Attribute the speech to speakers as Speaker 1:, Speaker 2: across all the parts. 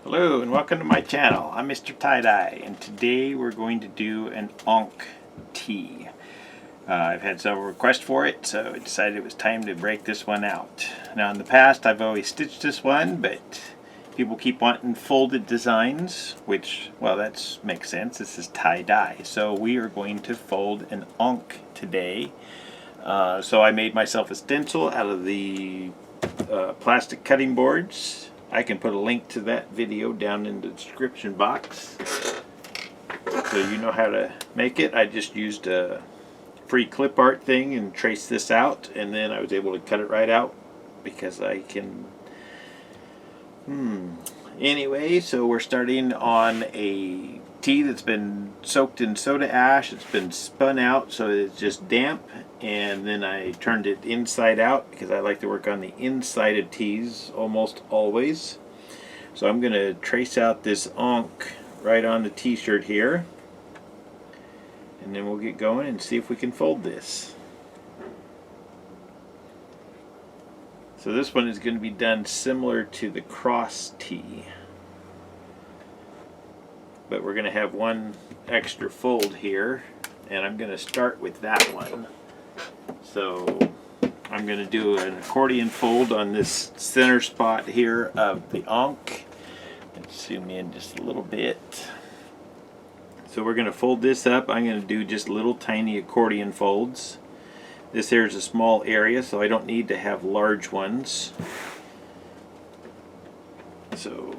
Speaker 1: Hello and welcome to my channel. I'm Mr. Tie-Dye and today we're going to do an Ankh tee. I've had several requests for it, so I decided it was time to break this one out. Now in the past I've always stitched this one, but people keep wanting folded designs, which, well, that makes sense. This is tie-dye. So we are going to fold an Ankh today. So I made myself a stencil out of the plastic cutting boards. I can put a link to that video down in the description box so you know how to make it. I just used a free clip art thing and traced this out, and then I was able to cut it right out because I can... Anyway, so we're starting on a tee that's been soaked in soda ash. It's been spun out so it's just damp, and then I turned it inside out because I like to work on the inside of tees almost always. So I'm going to trace out this Ankh right on the t-shirt here, and then we'll get going and see if we can fold this. So this one is going to be done similar to the cross tee, but we're going to have one extra fold here, and I'm going to start with that one. So I'm going to do an accordion fold on this center spot here of the Ankh. Let's zoom in just a little bit. So we're going to fold this up. I'm going to do just little tiny accordion folds. This here is a small area, so I don't need to have large ones. So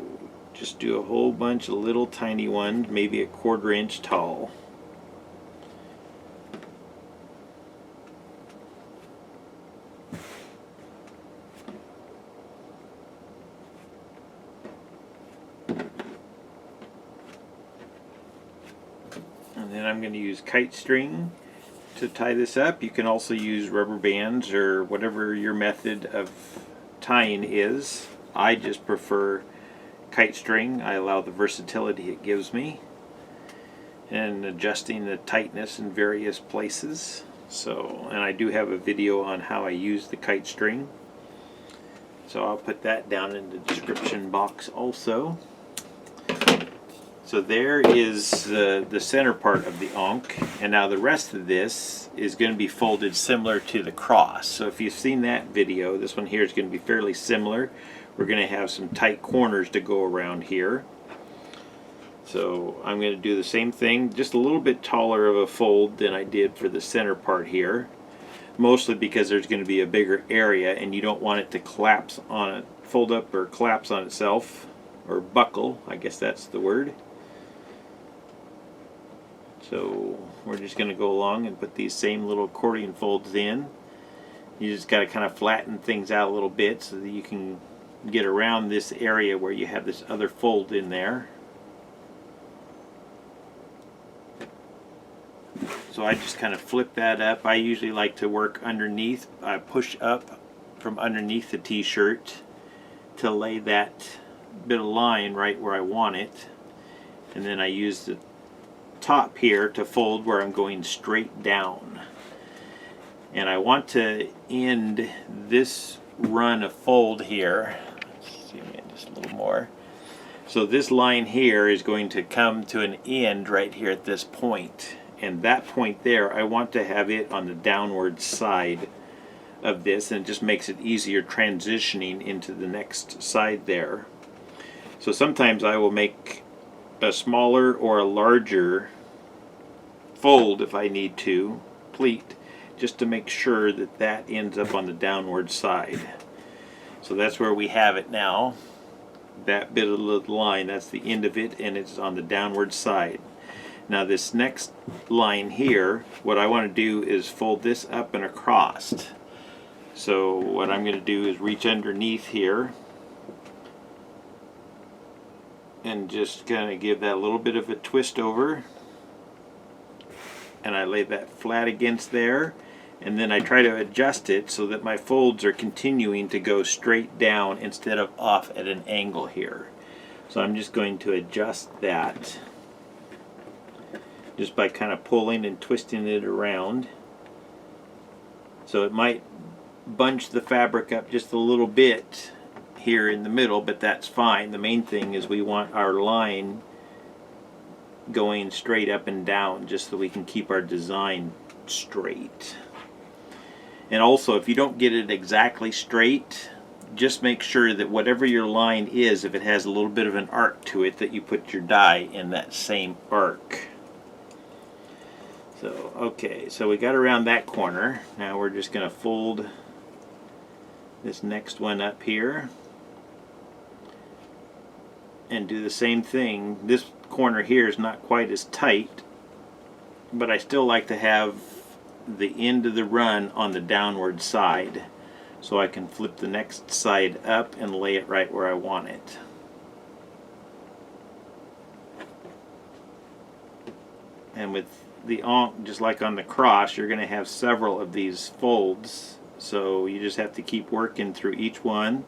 Speaker 1: just do a whole bunch of little tiny ones, maybe a 1/4 inch tall. And then I'm going to use kite string to tie this up. You can also use rubber bands or whatever your method of tying is. I just prefer kite string. I allow the versatility it gives me and adjusting the tightness in various places. So, and I do have a video on how I use the kite string, so I'll put that down in the description box also. So there is the center part of the Ankh, and now the rest of this is going to be folded similar to the cross. So if you've seen that video, this one here is going to be fairly similar. We're going to have some tight corners to go around here. So I'm going to do the same thing, just a little bit taller of a fold than I did for the center part here. Mostly because there's going to be a bigger area and you don't want it to collapse on it, fold up or collapse on itself, or buckle, I guess that's the word. So we're just going to go along and put these same little accordion folds in. You just got to kind of flatten things out a little bit so that you can get around this area where you have this other fold in there. So I just kind of flip that up. I usually like to work underneath. I push up from underneath the t-shirt to lay that bit of line right where I want it. And then I use the top here to fold where I'm going straight down. And I want to end this run of fold here. Let's zoom in just a little more. So this line here is going to come to an end right here at this point. And that point there, I want to have it on the downward side of this, and it just makes it easier transitioning into the next side there. So sometimes I will make a smaller or a larger fold if I need to, pleat, just to make sure that that ends up on the downward side. So that's where we have it now. That bit of the line, that's the end of it, and it's on the downward side. Now this next line here, what I want to do is fold this up and across. So what I'm going to do is reach underneath here and just kind of give that a little bit of a twist over, and I lay that flat against there, and then I try to adjust it so that my folds are continuing to go straight down instead of off at an angle here. So I'm just going to adjust that just by kind of pulling and twisting it around. So it might bunch the fabric up just a little bit here in the middle, but that's fine. The main thing is we want our line going straight up and down just so we can keep our design straight. And also, if you don't get it exactly straight, just make sure that whatever your line is, if it has a little bit of an arc to it, that you put your die in that same arc. So, okay, so we got around that corner. Now we're just going to fold this next one up here and do the same thing. This corner here is not quite as tight, but I still like to have the end of the run on the downward side so I can flip the next side up and lay it right where I want it. And with the ankh, just like on the cross, you're going to have several of these folds, so you just have to keep working through each one.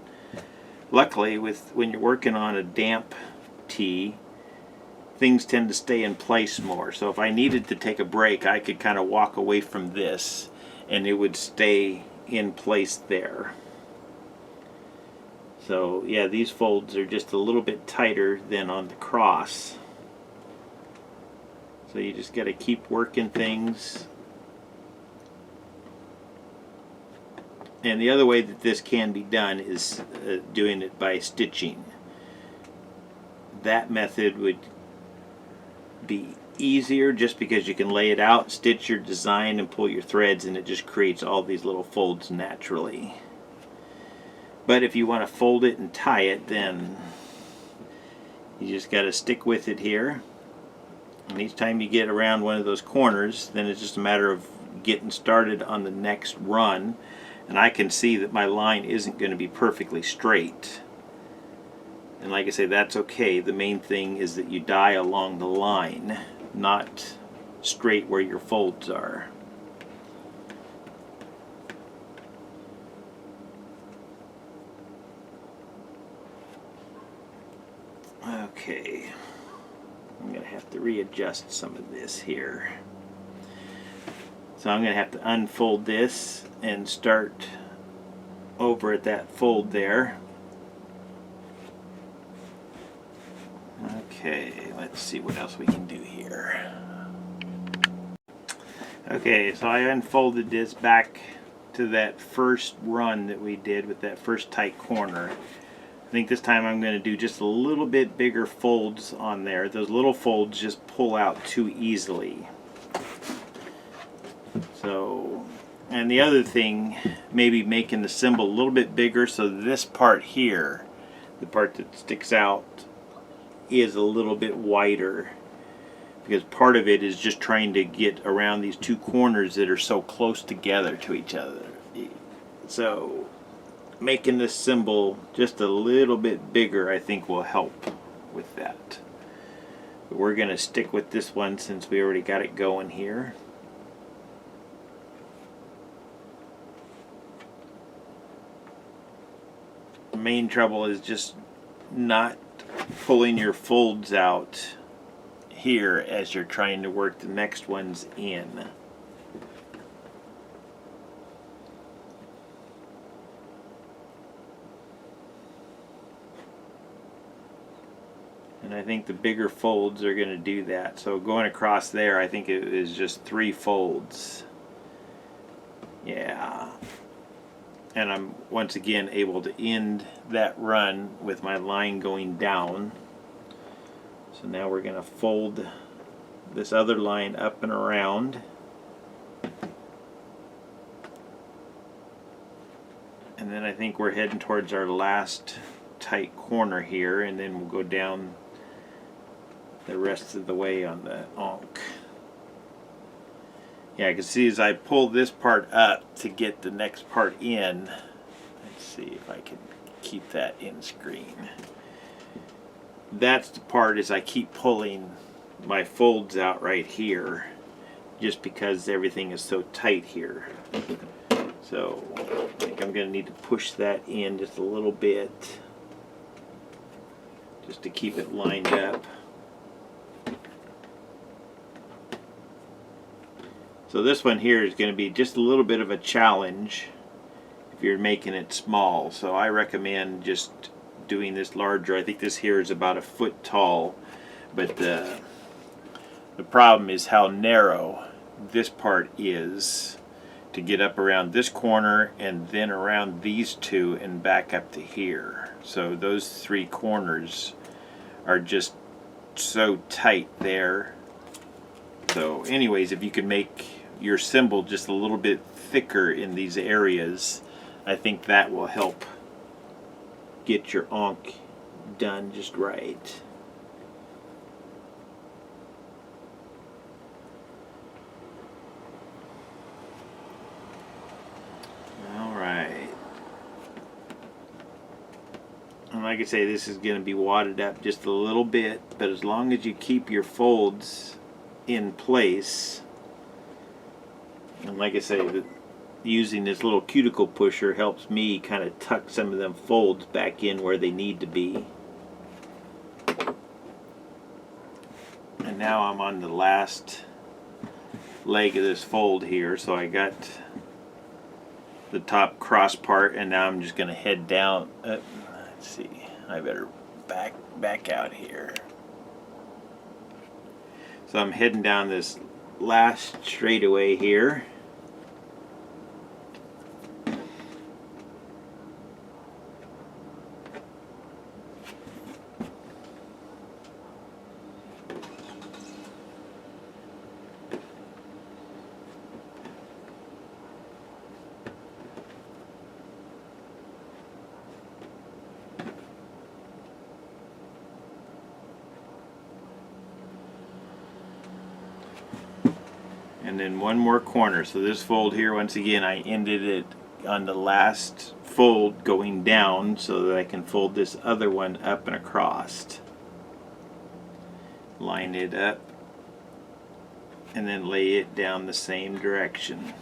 Speaker 1: Luckily, when you're working on a damp tee, things tend to stay in place more. So if I needed to take a break, I could kind of walk away from this and it would stay in place there. So yeah, these folds are just a little bit tighter than on the cross. So you just got to keep working things. And the other way that this can be done is doing it by stitching. That method would be easier just because you can lay it out, stitch your design, and pull your threads, and it just creates all these little folds naturally. But if you want to fold it and tie it, then you just got to stick with it here. And each time you get around one of those corners, then it's just a matter of getting started on the next run. And I can see that my line isn't going to be perfectly straight. And like I say, that's okay. The main thing is that you die along the line, not straight where your folds are. Okay. I'm going to have to readjust some of this here. So I'm going to have to unfold this and start over at that fold there. Okay, let's see what else we can do here. Okay, so I unfolded this back to that first run that we did with that first tight corner. I think this time I'm going to do just a little bit bigger folds on there. Those little folds just pull out too easily. So, and the other thing, maybe making the symbol a little bit bigger so this part here, the part that sticks out, is a little bit wider, because part of it is just trying to get around these two corners that are so close together to each other. So making this symbol just a little bit bigger, I think, will help with that. But we're going to stick with this one since we already got it going here. The main trouble is just not pulling your folds out here as you're trying to work the next ones in. And I think the bigger folds are going to do that. So going across there, I think it is just 3 folds. Yeah. And I'm once again able to end that run with my line going down. So now we're going to fold this other line up and around. And then I think we're heading towards our last tight corner here, and then we'll go down the rest of the way on the ankh. Yeah, I can see as I pull this part up to get the next part in. Let's see if I can keep that in screen. That's the part as I keep pulling my folds out right here, just because everything is so tight here. So I think I'm going to need to push that in just a little bit, just to keep it lined up. So this one here is going to be just a little bit of a challenge. If if you're making it small. So I recommend just doing this larger. I think this here is about a foot tall, but the problem is how narrow this part is to get up around this corner and then around these two and back up to here. So those three corners are just so tight there. So anyways, if you can make your symbol just a little bit thicker in these areas, I think that will help get your ankh done just right. Alright. And like I say, this is going to be wadded up just a little bit, but as long as you keep your folds in place, and like I say, using this little cuticle pusher helps me kind of tuck some of them folds back in where they need to be. And now I'm on the last leg of this fold here, so I got the top cross part, and now I'm just going to head down. Let's see, I better back out here. So I'm heading down this last straightaway here. And then one more corner. So this fold here, once again, I ended it on the last fold going down so that I can fold this other one up and across. Line it up and then lay it down the same direction.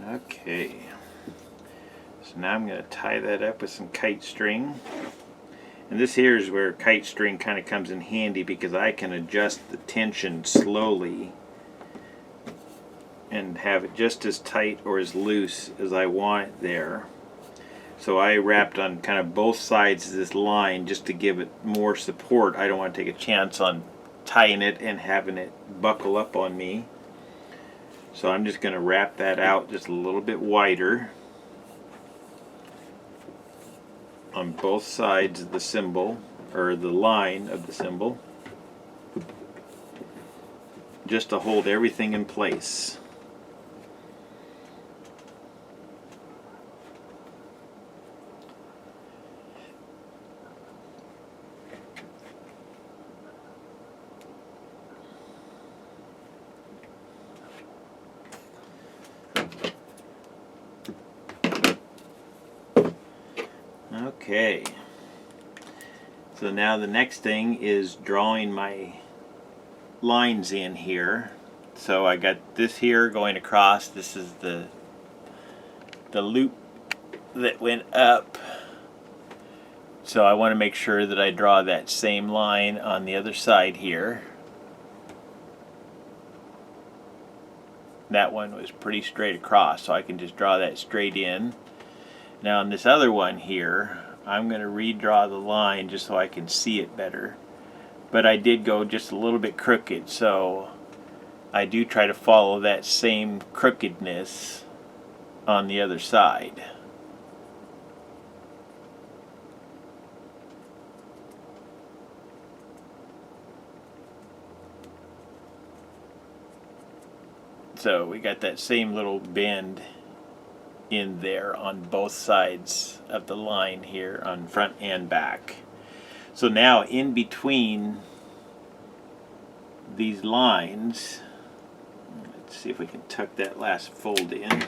Speaker 1: Okay. So now I'm going to tie that up with some kite string. And this here is where kite string kind of comes in handy, because I can adjust the tension slowly and have it just as tight or as loose as I want it there. So I wrapped on kind of both sides of this line just to give it more support. I don't want to take a chance on tying it and having it buckle up on me. So I'm just going to wrap that out just a little bit wider on both sides of the symbol, or the line of the symbol, just to hold everything in place. Okay, so now the next thing is drawing my lines in here. So I got this here going across. This is the loop that went up. So I want to make sure that I draw that same line on the other side here. That one was pretty straight across, so I can just draw that straight in. Now on this other one here, I'm going to redraw the line just so I can see it better. But I did go just a little bit crooked, so I do try to follow that same crookedness on the other side. So we got that same little bend in there on both sides of the line here, on front and back. So now in between these lines, let's see if we can tuck that last fold in.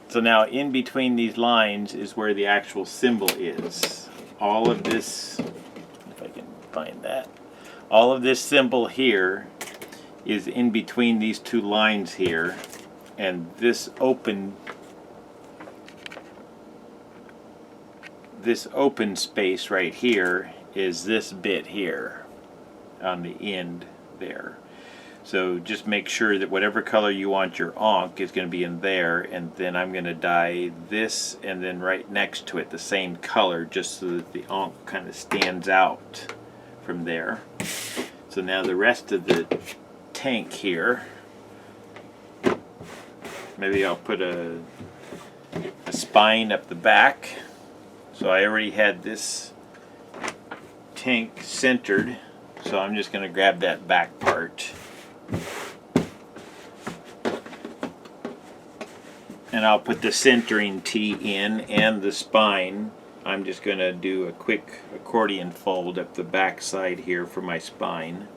Speaker 1: So now in between these lines is where the actual symbol is. All of this, if I can find that, all of this symbol here is in between these two lines here, and this open space right here is this bit here on the end there. So just make sure that whatever color you want your ankh is going to be in there, and then I'm going to dye this and then right next to it the same color, just so that the ankh kind of stands out from there. So now the rest of the tank here, maybe I'll put a spine up the back. So I already had this tank centered, so I'm just going to grab that back part. And I'll put the centering tee in and the spine. I'm just going to do a quick accordion fold up the back side here for my spine.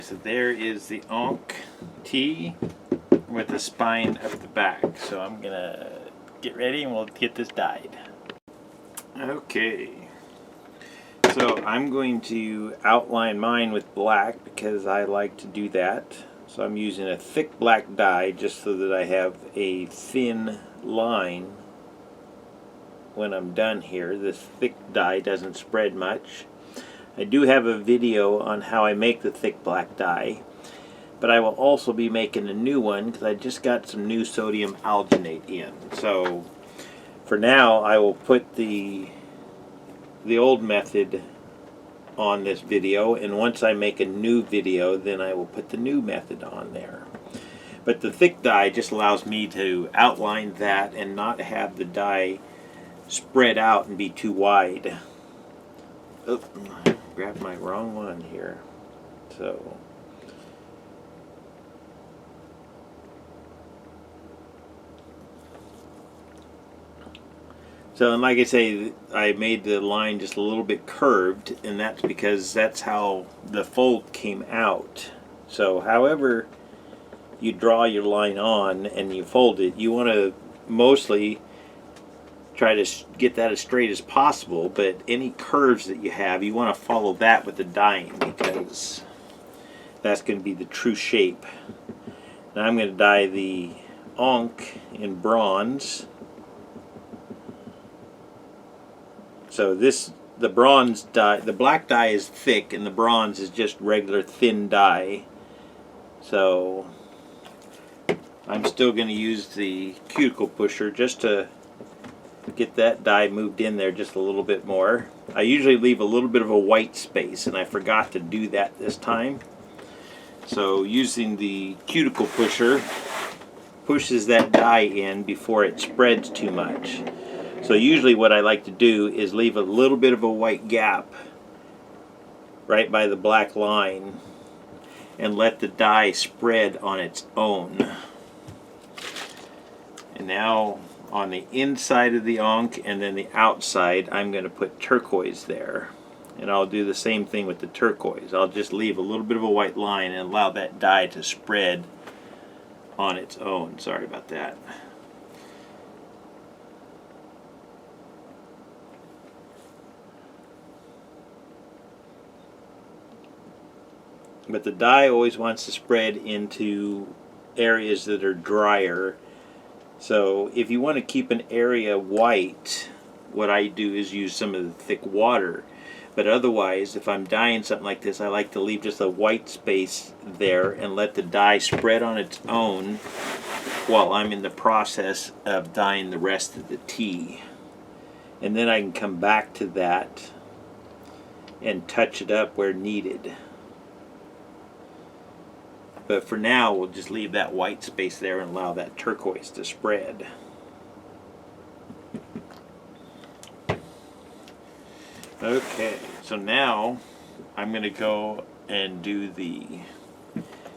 Speaker 1: So there is the ankh tee with the spine up the back. So I'm gonna get ready and we'll get this dyed. Okay, so I'm going to outline mine with black because I like to do that. So I'm using a thick black dye just so that I have a thin line when I'm done here. This thick dye doesn't spread much. I do have a video on how I make the thick black dye, but I will also be making a new one because I just got some new sodium alginate in. So for now I will put the old method on this video, and once I make a new video then I will put the new method on there. But the thick dye just allows me to outline that and not have the dye spread out and be too wide. Oh, grabbed my wrong one here. So and like I say, I made the line just a little bit curved, and that's because that's how the fold came out. So however you draw your line on and you fold it, you want to mostly try to get that as straight as possible, but any curves that you have, you want to follow that with the dyeing because that's going to be the true shape. Now I'm going to dye the ankh in bronze. So the bronze dye, the black dye is thick and the bronze is just regular thin dye. So I'm still going to use the cuticle pusher just to get that dye moved in there just a little bit more. I usually leave a little bit of a white space, and I forgot to do that this time. So using the cuticle pusher pushes that dye in before it spreads too much. So usually what I like to do is leave a little bit of a white gap right by the black line and let the dye spread on its own. And now on the inside of the ankh and then the outside, I'm going to put turquoise there. And I'll do the same thing with the turquoise. I'll just leave a little bit of a white line and allow that dye to spread on its own. Sorry about that. But the dye always wants to spread into areas that are drier. So if you want to keep an area white, what I do is use some of the thick water. But otherwise, if I'm dyeing something like this, I like to leave just a white space there and let the dye spread on its own while I'm in the process of dyeing the rest of the tee. And then I can come back to that and touch it up where needed. But for now, we'll just leave that white space there and allow that turquoise to spread. Okay, so now I'm going to go and do the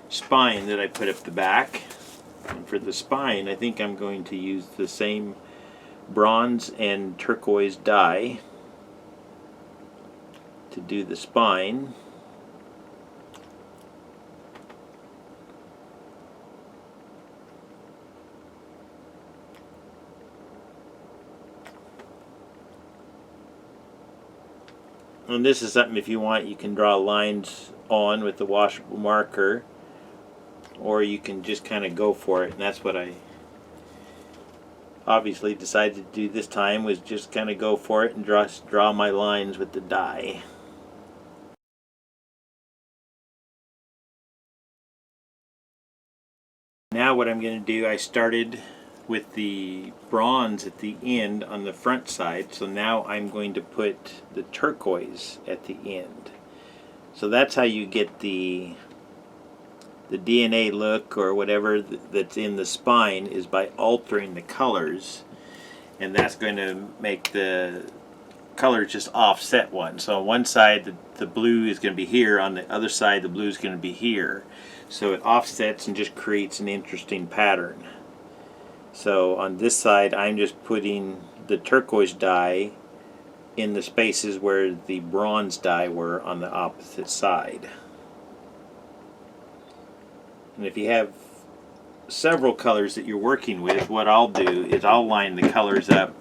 Speaker 1: spine that I put up the back. And for the spine, I think I'm going to use the same bronze and turquoise dye to do the spine. And this is something, if you want, you can draw lines on with the washable marker, or you can just kind of go for it. And that's what I obviously decided to do this time, was just kind of go for it and draw my lines with the dye. Now what I'm going to do, I started with the bronze at the end on the front side, so now I'm going to put the turquoise at the end. So that's how you get the DNA look, or whatever that's in the spine, is by altering the colors, and that's going to make the colors just offset one. So on one side the blue is going to be here, on the other side the blue is going to be here, so it offsets and just creates an interesting pattern. So on this side I'm just putting the turquoise dye in the spaces where the bronze dye were on the opposite side. And if you have several colors that you're working with, what I'll do is I'll line the colors up.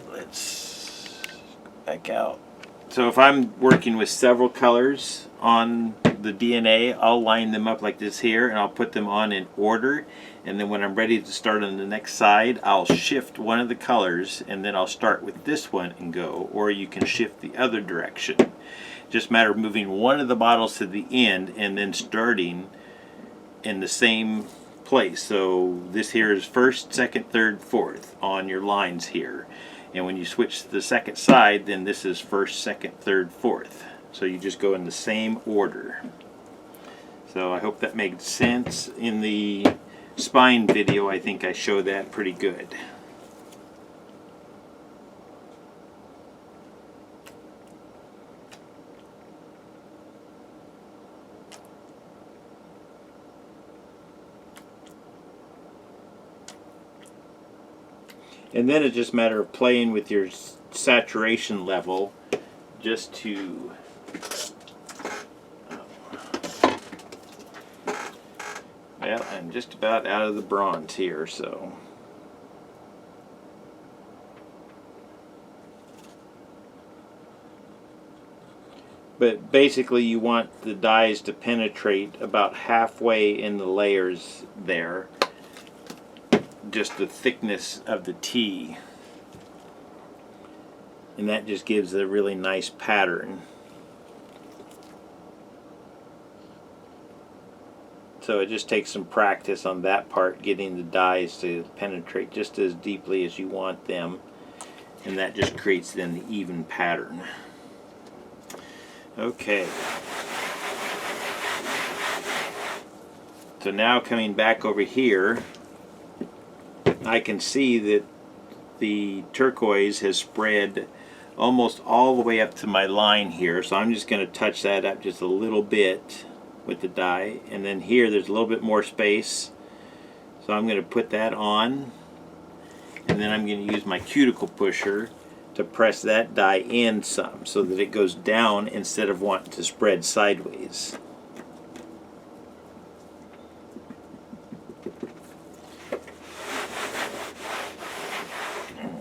Speaker 1: Let's back out. So if I'm working with several colors on the DNA, I'll line them up like this here, and I'll put them on in order. And then when I'm ready to start on the next side, I'll shift one of the colors, and then I'll start with this one and go. Or you can shift the other direction. Just a matter of moving one of the bottles to the end and then starting in the same place. So this here is first, second, third, fourth on your lines here. And when you switch to the second side, then this is first, second, third, fourth. So you just go in the same order. So I hope that made sense. In the spine video, I think I showed that pretty good. And then it's just a matter of playing with your saturation level, just to well, I'm just about out of the bronze here, so but basically you want the dyes to penetrate about halfway in the layers there, just the thickness of the tea, and that just gives a really nice pattern. So it just takes some practice on that part, getting the dyes to penetrate just as deeply as you want them, and that just creates then the even pattern. Okay, so now coming back over here, I can see that the turquoise has spread almost all the way up to my line here, so I'm just going to touch that up just a little bit with the dye. And then here there's a little bit more space, so I'm going to put that on, and then I'm going to use my cuticle pusher to press that dye in some so that it goes down instead of wanting to spread sideways.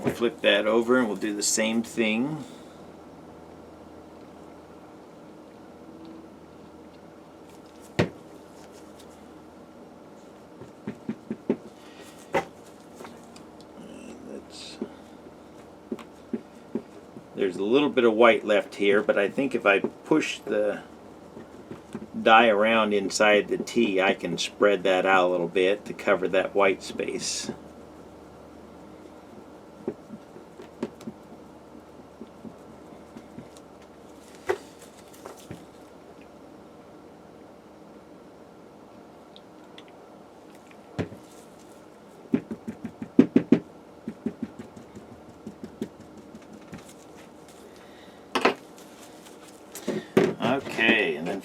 Speaker 1: We'll flip that over and we'll do the same thing. There's a little bit of white left here, but I think if I push the dye around inside the tea, I can spread that out a little bit to cover that white space.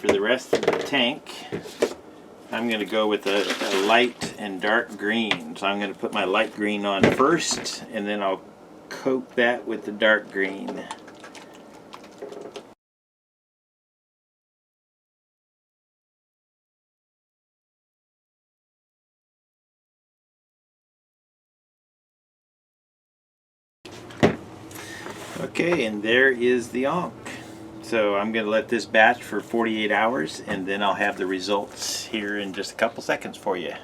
Speaker 1: for the rest of the tank, I'm going to go with a light and dark green. So I'm going to put my light green on first, and then I'll coat that with the dark green. Okay, and there is the Ankh. So I'm going to let this batch for 48 hours, and then I'll have the results here in just a couple seconds for you.